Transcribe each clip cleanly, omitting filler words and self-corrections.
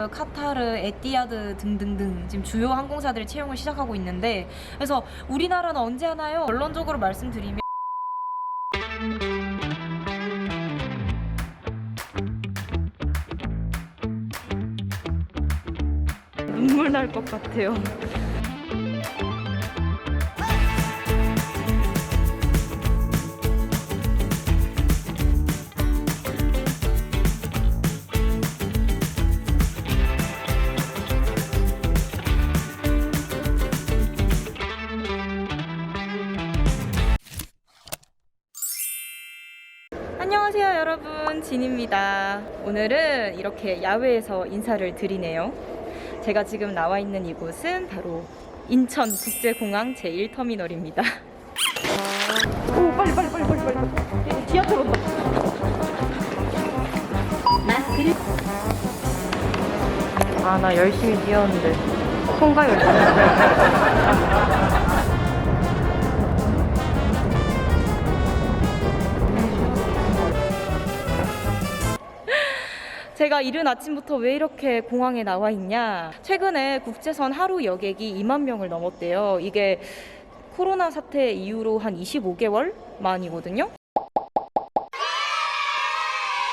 카타르, 에티하드 등등등 지금 주요 항공사들이 채용을 시작하고 있는데, 그래서 우리나라는 언제 하나요? 결론적으로 말씀드리면 눈물 날 것 같아요. 안녕하세요 여러분, 진입니다. 오늘은 이렇게 야외에서 인사를 드리네요. 제가 지금 나와 있는 이곳은 바로 인천국제공항 제1터미널입니다. 오, 빨리 지하철 온다. 마스크를. 나 열심히 뛰었는데 통과 열심히. 제가 이른 아침부터 왜 이렇게 공항에 나와 있냐? 최근에 국제선 하루 여객이 2만 명을 넘었대요. 이게 코로나 사태 이후로 한 25개월 만이거든요.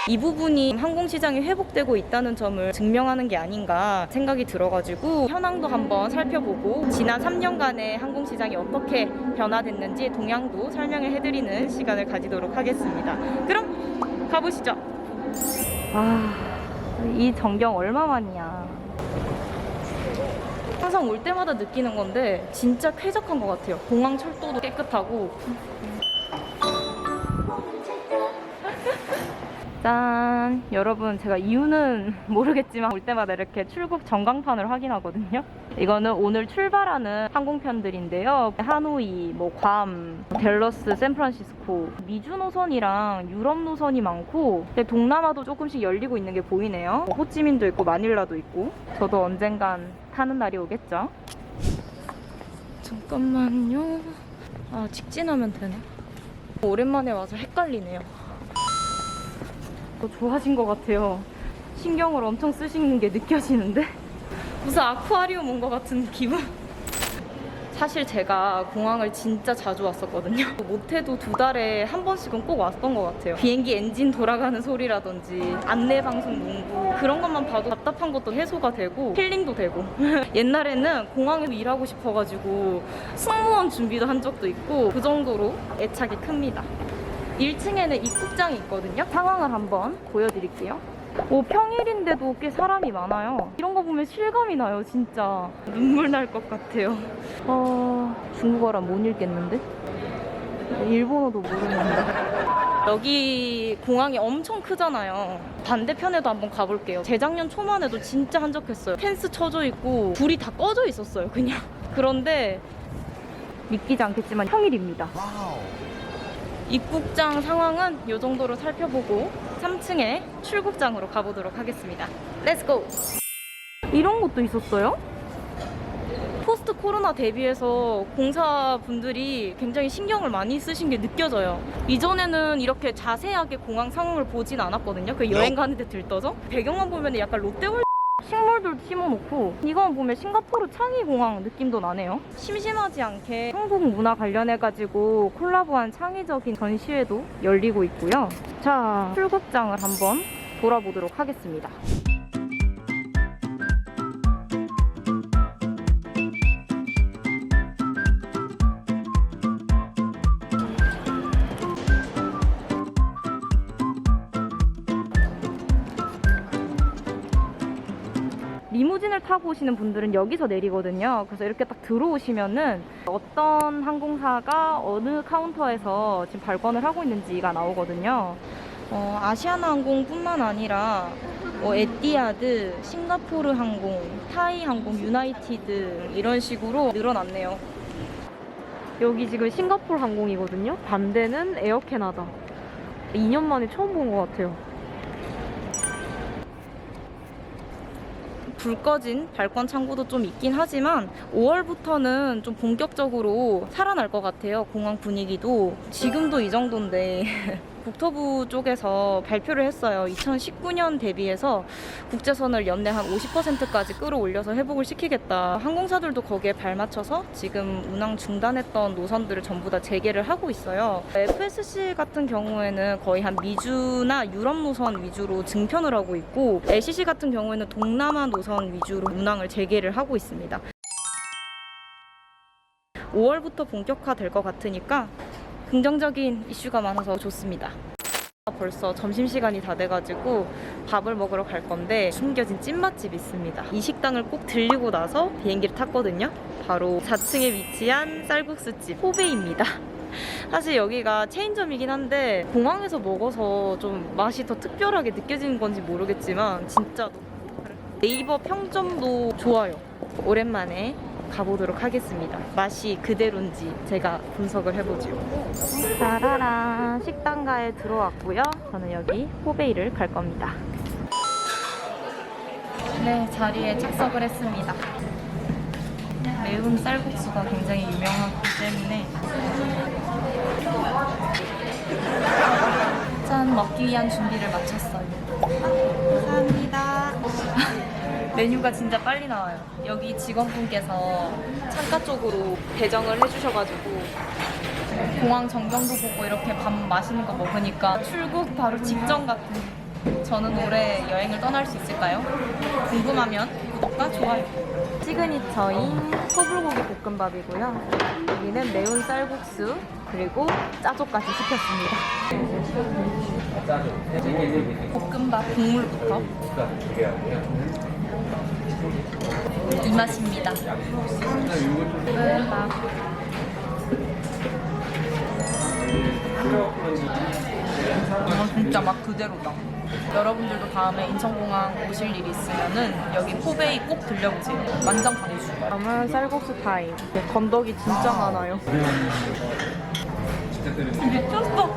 이 부분이 항공시장이 회복되고 있다는 점을 증명하는 게 아닌가 생각이 들어가지고 현황도 한번 살펴보고 지난 3년간의 항공시장이 어떻게 변화됐는지 동향도 설명을 해드리는 시간을 가지도록 하겠습니다. 그럼 가보시죠. 이 전경 얼마만이야. 항상 올 때마다 느끼는 건데 진짜 쾌적한 것 같아요. 공항 철도도 깨끗하고. 짠! 여러분, 제가 이유는 모르겠지만 올 때마다 이렇게 출국 전광판을 확인하거든요. 이거는 오늘 출발하는 항공편들인데요. 하노이, 괌, 댈러스, 샌프란시스코, 미주 노선이랑 유럽 노선이 많고, 근데 동남아도 조금씩 열리고 있는 게 보이네요. 호치민도 있고 마닐라도 있고. 저도 언젠간 타는 날이 오겠죠. 잠깐만요. 직진하면 되나? 오랜만에 와서 헷갈리네요. 더 좋아진 것 같아요. 신경을 엄청 쓰시는 게 느껴지는데? 무슨 아쿠아리움 온 것 같은 기분? 사실 제가 공항을 진짜 자주 왔었거든요. 못해도 2달에 한 번씩은 꼭 왔던 것 같아요. 비행기 엔진 돌아가는 소리라든지 안내방송 문구, 그런 것만 봐도 답답한 것도 해소가 되고 힐링도 되고. 옛날에는 공항에서 일하고 싶어가지고 승무원 준비도 한 적도 있고, 그 정도로 애착이 큽니다. 1층에는 입국장이 있거든요. 상황을 한번 보여드릴게요. 평일인데도 꽤 사람이 많아요. 이런 거 보면 실감이 나요, 진짜. 눈물 날 것 같아요. 중국어란 못 읽겠는데? 일본어도 모르는데. 여기 공항이 엄청 크잖아요. 반대편에도 한번 가볼게요. 재작년 초만 해도 진짜 한적했어요. 펜스 쳐져 있고 불이 다 꺼져 있었어요, 그냥. 그런데 믿기지 않겠지만 평일입니다. 입국장 상황은 이 정도로 살펴보고 3층에 출국장으로 가보도록 하겠습니다. 렛츠고! 이런 것도 있었어요? 포스트 코로나 대비해서 공사분들이 굉장히 신경을 많이 쓰신 게 느껴져요. 이전에는 이렇게 자세하게 공항 상황을 보진 않았거든요. 그 여행 가는데 들떠서. 배경만 보면 약간 롯데월드 식물들 심어놓고, 이건 보면 싱가포르 창의 공항 느낌도 나네요. 심심하지 않게 한국 문화 관련해가지고 콜라보한 창의적인 전시회도 열리고 있고요. 자, 출국장을 한번 돌아보도록 하겠습니다. 리무진을 타고 오시는 분들은 여기서 내리거든요. 그래서 이렇게 딱 들어오시면은 어떤 항공사가 어느 카운터에서 지금 발권을 하고 있는지가 나오거든요. 아시아나항공뿐만 아니라 에티하드, 싱가포르 항공, 타이 항공, 유나이티드 이런 식으로 늘어났네요. 여기 지금 싱가포르 항공이거든요. 반대는 에어캐나다. 2년 만에 처음 본 것 같아요. 불 꺼진 발권 창구도 좀 있긴 하지만 5월부터는 좀 본격적으로 살아날 것 같아요. 공항 분위기도. 지금도 이 정도인데 국토부 쪽에서 발표를 했어요. 2019년 대비해서 국제선을 연내 한 50%까지 끌어올려서 회복을 시키겠다. 항공사들도 거기에 발맞춰서 지금 운항 중단했던 노선들을 전부 다 재개를 하고 있어요. FSC 같은 경우에는 거의 한 미주나 유럽 노선 위주로 증편을 하고 있고, LCC 같은 경우에는 동남아 노선 위주로 운항을 재개를 하고 있습니다. 5월부터 본격화될 것 같으니까 긍정적인 이슈가 많아서 좋습니다. 벌써 점심시간이 다 돼가지고 밥을 먹으러 갈 건데 숨겨진 찐맛집이 있습니다. 이 식당을 꼭 들리고 나서 비행기를 탔거든요. 바로 4층에 위치한 쌀국수집 호베이입니다. 사실 여기가 체인점이긴 한데 공항에서 먹어서 좀 맛이 더 특별하게 느껴지는 건지 모르겠지만 진짜 네이버 평점도 좋아요. 오랜만에 가보도록 하겠습니다. 맛이 그대로인지 제가 분석을 해보죠. 따라란, 식당가에 들어왔고요. 저는 여기 호베이를 갈 겁니다. 네, 자리에 착석을 했습니다. 매운 쌀국수가 굉장히 유명하기 때문에 짠, 먹기 위한 준비를 마쳤어요. 감사합니다. 메뉴가 진짜 빨리 나와요. 여기 직원분께서 창가 쪽으로 배정을 해주셔가지고 공항 전경도 보고 이렇게 밥 맛있는 거 먹으니까 출국 바로 직전 같은. 저는 올해 여행을 떠날 수 있을까요? 궁금하면 구독과 좋아요. 시그니처인 소불고기 볶음밥이고요. 여기는 매운 쌀국수 그리고 짜조까지 시켰습니다. 볶음밥 국물부터 이 맛입니다. 볶음밥. 진짜 맛 그대로다. 여러분들도 다음에 인천공항 오실 일이 있으면은 여기 호베이 꼭 들려보세요. 완전 강추. 다음은 쌀국수 타임. 건더기 진짜 많아요. 미쳤어.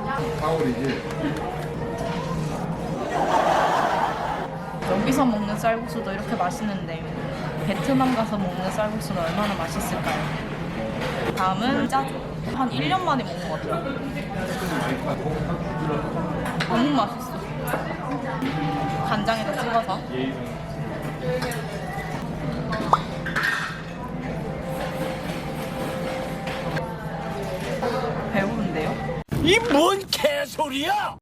여기서 먹는 쌀국수도 이렇게 맛있는데 베트남 가서 먹는 쌀국수는 얼마나 맛있을까요? 다음은 짜조. 한 1년 만에 먹는 것 같아요. 너무 맛있어. 간장에다 찍어서. 배부른데요? 이 뭔 개소리야!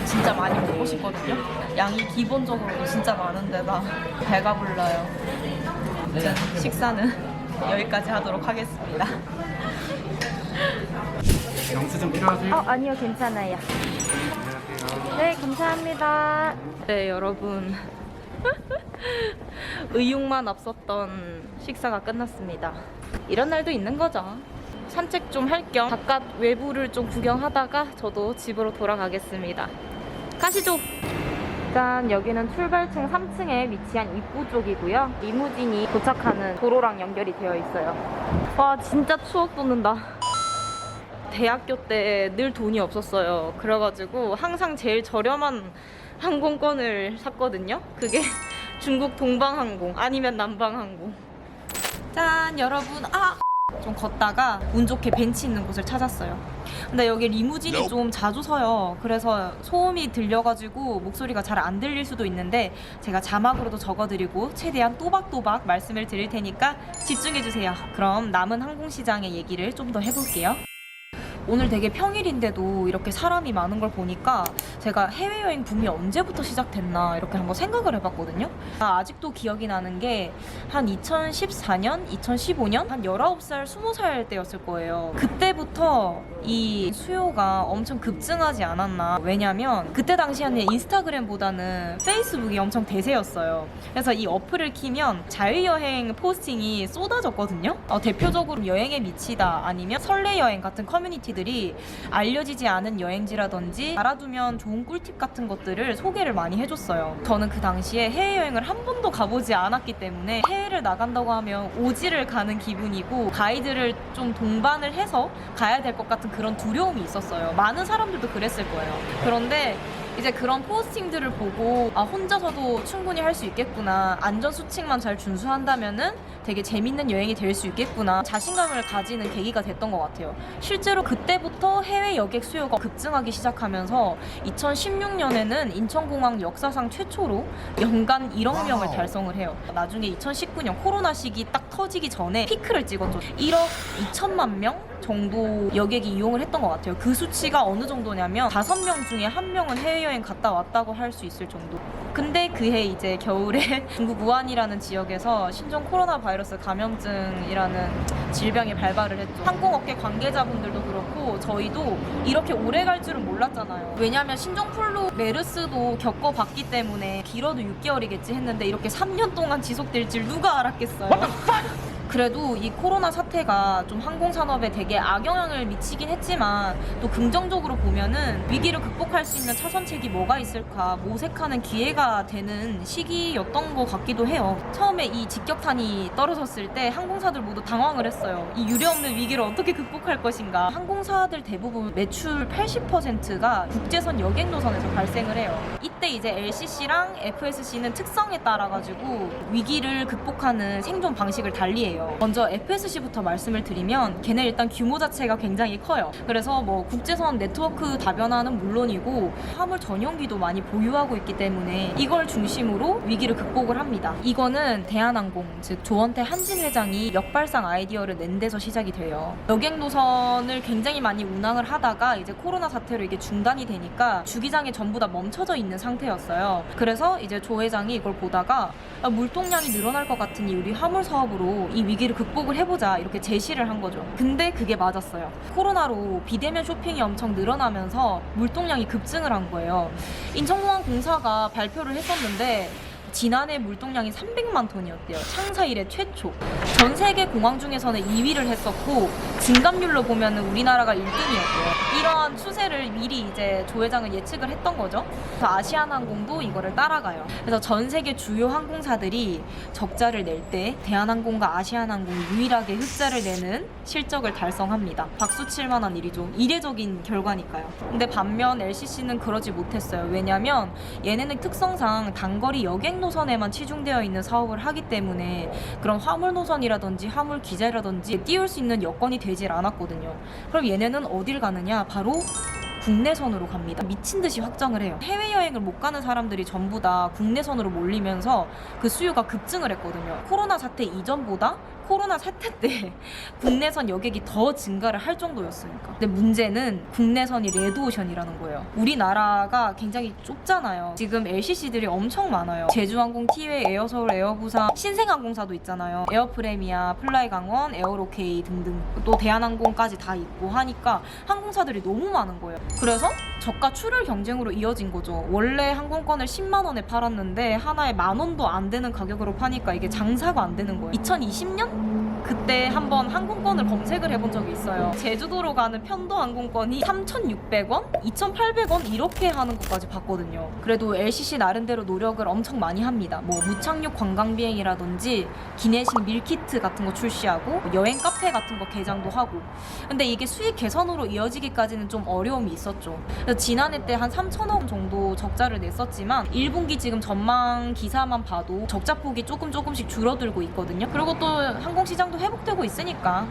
진짜 많이 먹고 싶거든요. 양이 기본적으로도 진짜 많은데다 배가 불러요. 아무튼 식사는 여기까지 하도록 하겠습니다. 영수증 필요하세요? 아니요, 괜찮아요. 네, 감사합니다. 네, 여러분. 의욕만 앞섰던 식사가 끝났습니다. 이런 날도 있는 거죠. 산책 좀 할 겸 바깥 외부를 좀 구경하다가 저도 집으로 돌아가겠습니다. 가시죠. 일단 여기는 출발층 3층에 위치한 입구 쪽이고요. 리무진이 도착하는 도로랑 연결이 되어 있어요. 와, 진짜 추억 돋는다. 대학교 때 늘 돈이 없었어요. 그래가지고 항상 제일 저렴한 항공권을 샀거든요. 그게 중국 동방항공 아니면 남방항공. 짠, 여러분. 좀 걷다가 운 좋게 벤치 있는 곳을 찾았어요. 근데 여기 리무진이 좀 자주 서요. 그래서 소음이 들려가지고 목소리가 잘 안 들릴 수도 있는데 제가 자막으로도 적어드리고 최대한 또박또박 말씀을 드릴 테니까 집중해주세요. 그럼 남은 항공시장의 얘기를 좀 더 해볼게요. 오늘 되게 평일인데도 이렇게 사람이 많은 걸 보니까 제가 해외여행 붐이 언제부터 시작됐나 이렇게 한번 생각을 해봤거든요. 아직도 기억이 나는 게 한 2014년, 2015년? 한 19살, 20살 때였을 거예요. 그때부터 이 수요가 엄청 급증하지 않았나. 왜냐면 그때 당시에는 인스타그램보다는 페이스북이 엄청 대세였어요. 그래서 이 어플을 키면 자유여행 포스팅이 쏟아졌거든요. 대표적으로 여행에 미치다 아니면 설레여행 같은 커뮤니티들이 알려지지 않은 여행지라든지 알아두면 좋은 꿀팁 같은 것들을 소개를 많이 해줬어요. 저는 그 당시에 해외여행을 한 번도 가보지 않았기 때문에 해외를 나간다고 하면 오지를 가는 기분이고 가이드를 좀 동반을 해서 가야 될 것 같은 그런 두려움이 있었어요. 많은 사람들도 그랬을 거예요. 그런데 이제 그런 포스팅들을 보고 아, 혼자서도 충분히 할 수 있겠구나. 안전수칙만 잘 준수한다면은 되게 재밌는 여행이 될 수 있겠구나. 자신감을 가지는 계기가 됐던 것 같아요. 실제로 그때부터 해외 여객 수요가 급증하기 시작하면서 2016년에는 인천공항 역사상 최초로 연간 1억 명을 달성을 해요. 나중에 2019년 코로나 시기 딱 터지기 전에 피크를 찍었죠. 1억 2천만 명 정도 여객이 이용을 했던 것 같아요. 그 수치가 어느 정도냐면 5명 중에 1명은 해외여행 갔다 왔다고 할 수 있을 정도. 근데 그해 이제 겨울에 중국 우한이라는 지역에서 신종 코로나 바이러스 감염증이라는 질병이 발발을 했죠. 항공업계 관계자분들도 그렇고 저희도 이렇게 오래 갈 줄은 몰랐잖아요. 왜냐하면 신종 플루 메르스도 겪어봤기 때문에 길어도 6개월이겠지 했는데 이렇게 3년 동안 지속될 줄 누가 알았겠어요. 그래도 이 코로나 사태가 좀 항공산업에 되게 악영향을 미치긴 했지만 또 긍정적으로 보면은 위기를 극복할 수 있는 차선책이 뭐가 있을까 모색하는 기회가 되는 시기였던 것 같기도 해요. 처음에 이 직격탄이 떨어졌을 때 항공사들 모두 당황을 했어요. 이 유례없는 위기를 어떻게 극복할 것인가. 항공사들 대부분 매출 80%가 국제선 여객 노선에서 발생을 해요. 이때 이제 LCC랑 FSC는 특성에 따라 가지고 위기를 극복하는 생존 방식을 달리해요. 먼저 FSC부터 말씀을 드리면 걔네 일단 규모 자체가 굉장히 커요. 그래서 뭐 국제선 네트워크 다변화는 물론이고 화물 전용기도 많이 보유하고 있기 때문에 이걸 중심으로 위기를 극복을 합니다. 이거는 대한항공 즉 조원태 한진 회장이 역발상 아이디어를 낸 데서 시작이 돼요. 여객 노선을 굉장히 많이 운항을 하다가 이제 코로나 사태로 이게 중단이 되니까 주기장이 전부 다 멈춰져 있는 상태였어요. 그래서 이제 조 회장이 이걸 보다가 물동량이 늘어날 것 같으니 우리 화물 사업으로 이 위기를 극복을 해보자 이렇게 제시를 한 거죠. 근데 그게 맞았어요. 코로나로 비대면 쇼핑이 엄청 늘어나면서 물동량이 급증을 한 거예요. 인천공항 공사가 발표를 했었는데 지난해 물동량이 300만 톤이었대요. 창사 이래 최초. 전 세계 공항 중에서는 2위를 했었고 증감률로 보면 우리나라가 1등이었대요. 이러한 추세를 미리 이제 조 회장은 예측을 했던 거죠. 그래서 아시아나항공도 이거를 따라가요. 그래서 전 세계 주요 항공사들이 적자를 낼 때 대한항공과 아시아나항공이 유일하게 흑자를 내는 실적을 달성합니다. 박수 칠 만한 일이죠. 이례적인 결과니까요. 근데 반면 LCC는 그러지 못했어요. 왜냐면 얘네는 특성상 단거리 여객 노선에만 치중되어 있는 사업을 하기 때문에 그런 화물 노선이라든지 화물 기자라든지 띄울 수 있는 여건이 되질 않았거든요. 그럼 얘네는 어딜 가느냐? 바로 국내선으로 갑니다. 미친 듯이 확장을 해요. 해외여행을 못 가는 사람들이 전부 다 국내선으로 몰리면서 그 수요가 급증을 했거든요. 코로나 사태 이전보다 코로나 사태 때 국내선 여객이 더 증가를 할 정도였으니까. 근데 문제는 국내선이 레드오션이라는 거예요. 우리나라가 굉장히 좁잖아요. 지금 LCC들이 엄청 많아요. 제주항공, 티웨이, 에어서울, 에어부산, 신생항공사도 있잖아요. 에어프레미아, 플라이강원, 에어로케이 등등 또 대한항공까지 다 있고 하니까 항공사들이 너무 많은 거예요. 그래서 저가 출혈 경쟁으로 이어진 거죠. 원래 항공권을 10만 원에 팔았는데 하나에 10,000원도 안 되는 가격으로 파니까 이게 장사가 안 되는 거예요. 2020년? 그때 한번 항공권을 검색을 해본 적이 있어요. 제주도로 가는 편도 항공권이 3,600원? 2,800원? 이렇게 하는 것까지 봤거든요. 그래도 LCC 나름대로 노력을 엄청 많이 합니다. 뭐 무착륙 관광비행이라든지 기내식 밀키트 같은 거 출시하고 여행 카페 같은 거 개장도 하고. 근데 이게 수익 개선으로 이어지기까지는 좀 어려움이 있었죠. 그래서 지난해 때 한 3,000억 정도 적자를 냈었지만 1분기 지금 전망 기사만 봐도 적자폭이 조금씩 줄어들고 있거든요. 그리고 또 항공시장도 회복되고 있으니까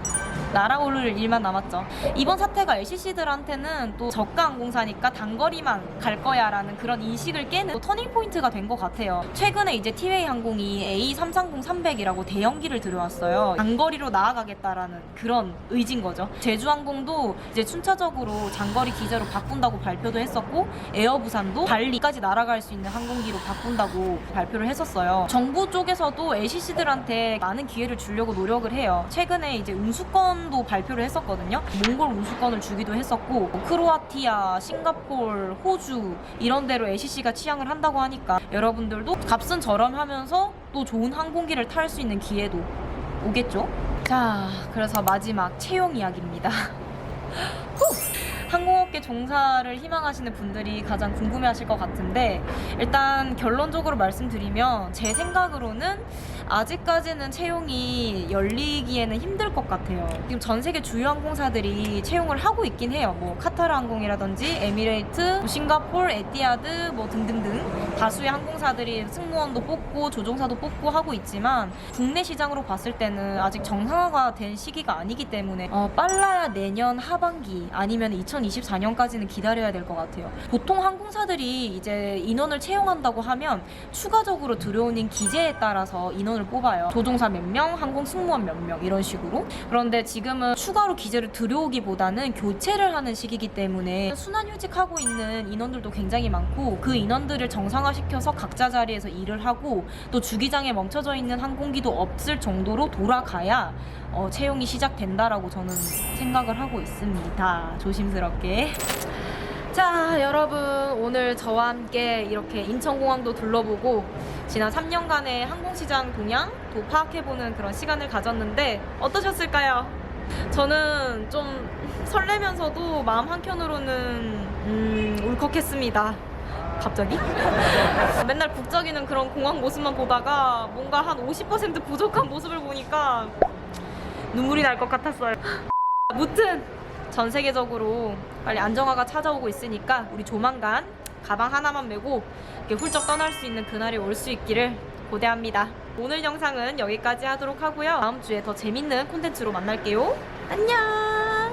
날아오를 일만 남았죠. 이번 사태가 LCC들한테는 또 저가 항공사니까 단거리만 갈 거야 라는 그런 인식을 깨는 터닝포인트가 된 것 같아요. 최근에 이제 티웨이 항공이 A330-300이라고 대형기를 들여왔어요. 단거리로 나아가겠다라는 그런 의지인 거죠. 제주항공도 이제 순차적으로 장거리 기제로 바꾼다고 발표도 했었고 에어부산도 발리까지 날아갈 수 있는 항공기로 바꾼다고 발표를 했었어요. 정부 쪽에서도 LCC들한테 많은 기회를 주려고 노력을 해요. 최근에 이제 운수권도 발표를 했었거든요. 몽골 운수권을 주기도 했었고 크로아티아, 싱가포르, 호주 이런 데로 LCC가 취항을 한다고 하니까 여러분들도 값은 저렴하면서 또 좋은 항공기를 탈 수 있는 기회도 오겠죠? 자, 그래서 마지막 채용 이야기입니다. 항공업계 航空業界종사를 희망하시는 분들이 가장 궁금해하실 것 같은데, 일단 결론적으로 말씀드리면 제 생각으로는 아직까지는 채용이 열리기에는 힘들 것 같아요. 지금 전 세계 주요 항공사들이 채용을 하고 있긴 해요. 뭐 카타르 항공이라든지 에미레이트, 싱가포르, 에티하드 뭐 등등등 다수의 항공사들이 승무원도 뽑고 조종사도 뽑고 하고 있지만, 국내 시장으로 봤을 때는 아직 정상화가 된 시기가 아니기 때문에 빨라야 내년 하반기 아니면 2024년까지는 기다려야 될 것 같아요. 보통 항공사들이 이제 인원을 채용한다고 하면 추가적으로 들어오는 기재에 따라서 인원을 뽑아요. 조종사 몇 명, 항공 승무원 몇 명 이런 식으로. 그런데 지금은 추가로 기재를 들여오기보다는 교체를 하는 시기이기 때문에 순환휴직하고 있는 인원들도 굉장히 많고, 그 인원들을 정상화시켜서 각자 자리에서 일을 하고 또 주기장에 멈춰져 있는 항공기도 없을 정도로 돌아가야 채용이 시작된다라고 저는 생각을 하고 있습니다. 조심스럽게. 자, 여러분, 오늘 저와 함께 이렇게 인천공항도 둘러보고 지난 3년간의 항공시장 동향도 파악해보는 그런 시간을 가졌는데 어떠셨을까요? 저는 좀 설레면서도 마음 한켠으로는 울컥했습니다. 갑자기? 맨날 북적이는 그런 공항 모습만 보다가 뭔가 한 50% 부족한 모습을 보니까 눈물이 날 것 같았어요. 무튼 전 세계적으로 빨리 안정화가 찾아오고 있으니까 우리 조만간 가방 하나만 메고 이렇게 훌쩍 떠날 수 있는 그날이 올 수 있기를 고대합니다. 오늘 영상은 여기까지 하도록 하고요. 다음 주에 더 재밌는 콘텐츠로 만날게요. 안녕.